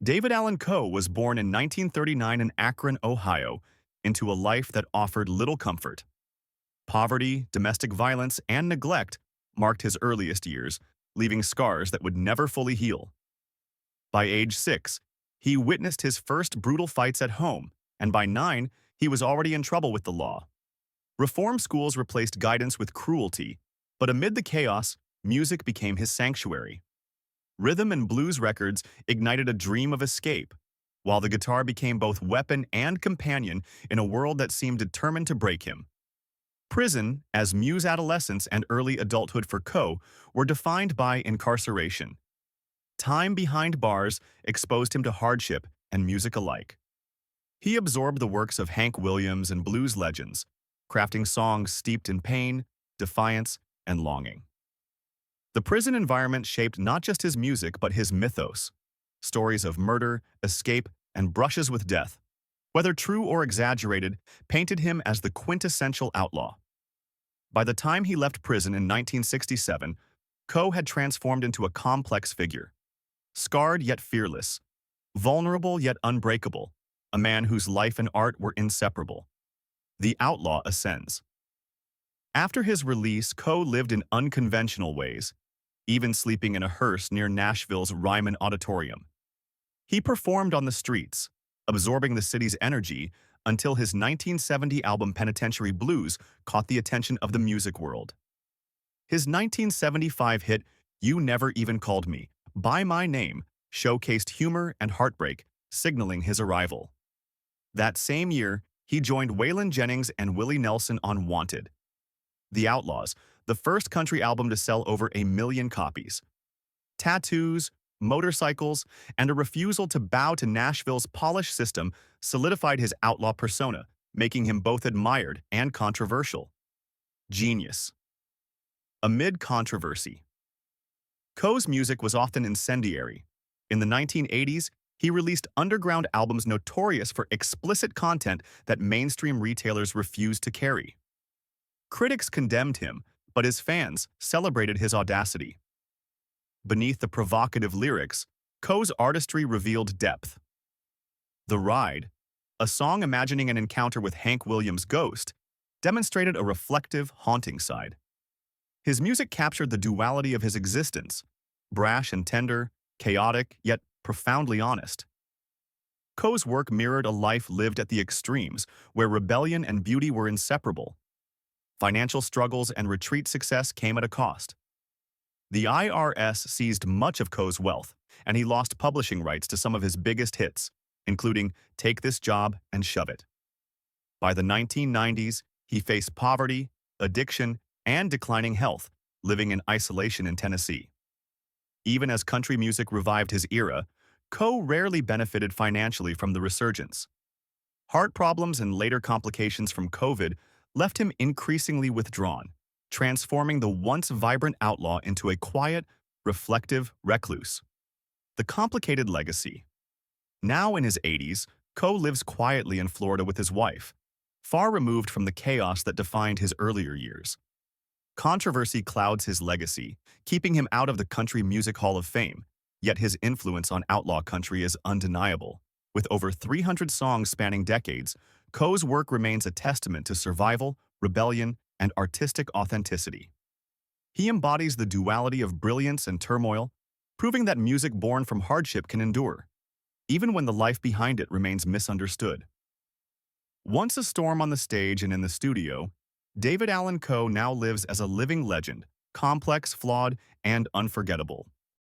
David Allan Coe was born in 1939 in Akron, Ohio, into a life that offered little comfort. Poverty, domestic violence, and neglect marked his earliest years, leaving scars that would never fully heal. By age 6, he witnessed his first brutal fights at home, and by 9, he was already in trouble with the law. Reform schools replaced guidance with cruelty, but amid the chaos, music became his sanctuary. Rhythm and blues records ignited a dream of escape, while the guitar became both weapon and companion in a world that seemed determined to break him. Prison, as Muse adolescence and early adulthood for Coe, were defined by incarceration. Time behind bars exposed him to hardship and music alike. He absorbed the works of Hank Williams and blues legends, crafting songs steeped in pain, defiance, and longing. The prison environment shaped not just his music but his mythos, stories of murder, escape, and brushes with death, whether true or exaggerated, painted him as the quintessential outlaw. By the time he left prison in 1967, Coe had transformed into a complex figure, scarred yet fearless, vulnerable yet unbreakable, a man whose life and art were inseparable. The outlaw ascends. After his release, Coe lived in unconventional ways, even sleeping in a hearse near Nashville's Ryman Auditorium. He performed on the streets, absorbing the city's energy until his 1970 album Penitentiary Blues caught the attention of the music world. His 1975 hit, You Never Even Called Me, by My Name, showcased humor and heartbreak, signaling his arrival. That same year, he joined Waylon Jennings and Willie Nelson on Wanted. The Outlaws, the first country album to sell over 1 million copies. Tattoos, motorcycles, and a refusal to bow to Nashville's polished system solidified his outlaw persona, making him both admired and controversial. Genius. Amid controversy. Coe's music was often incendiary. In the 1980s, he released underground albums notorious for explicit content that mainstream retailers refused to carry. Critics condemned him, but his fans celebrated his audacity. Beneath the provocative lyrics, Coe's artistry revealed depth. The Ride, a song imagining an encounter with Hank Williams' ghost, demonstrated a reflective, haunting side. His music captured the duality of his existence, brash and tender, chaotic yet profoundly honest. Coe's work mirrored a life lived at the extremes, where rebellion and beauty were inseparable. Financial struggles and retreat success came at a cost. The IRS seized much of Coe's wealth, and he lost publishing rights to some of his biggest hits, including Take This Job and Shove It. By the 1990s, he faced poverty, addiction, and declining health, living in isolation in Tennessee. Even as country music revived his era, Coe rarely benefited financially from the resurgence. Heart problems and later complications from COVID left him increasingly withdrawn, transforming the once vibrant outlaw into a quiet, reflective recluse. The complicated legacy. Now in his 80s, Coe lives quietly in Florida with his wife, far removed from the chaos that defined his earlier years. Controversy clouds his legacy, keeping him out of the Country Music Hall of Fame, yet his influence on outlaw country is undeniable. With over 300 songs spanning decades, Coe's work remains a testament to survival, rebellion, and artistic authenticity. He embodies the duality of brilliance and turmoil, proving that music born from hardship can endure, even when the life behind it remains misunderstood. Once a storm on the stage and in the studio, David Allan Coe now lives as a living legend, complex, flawed, and unforgettable.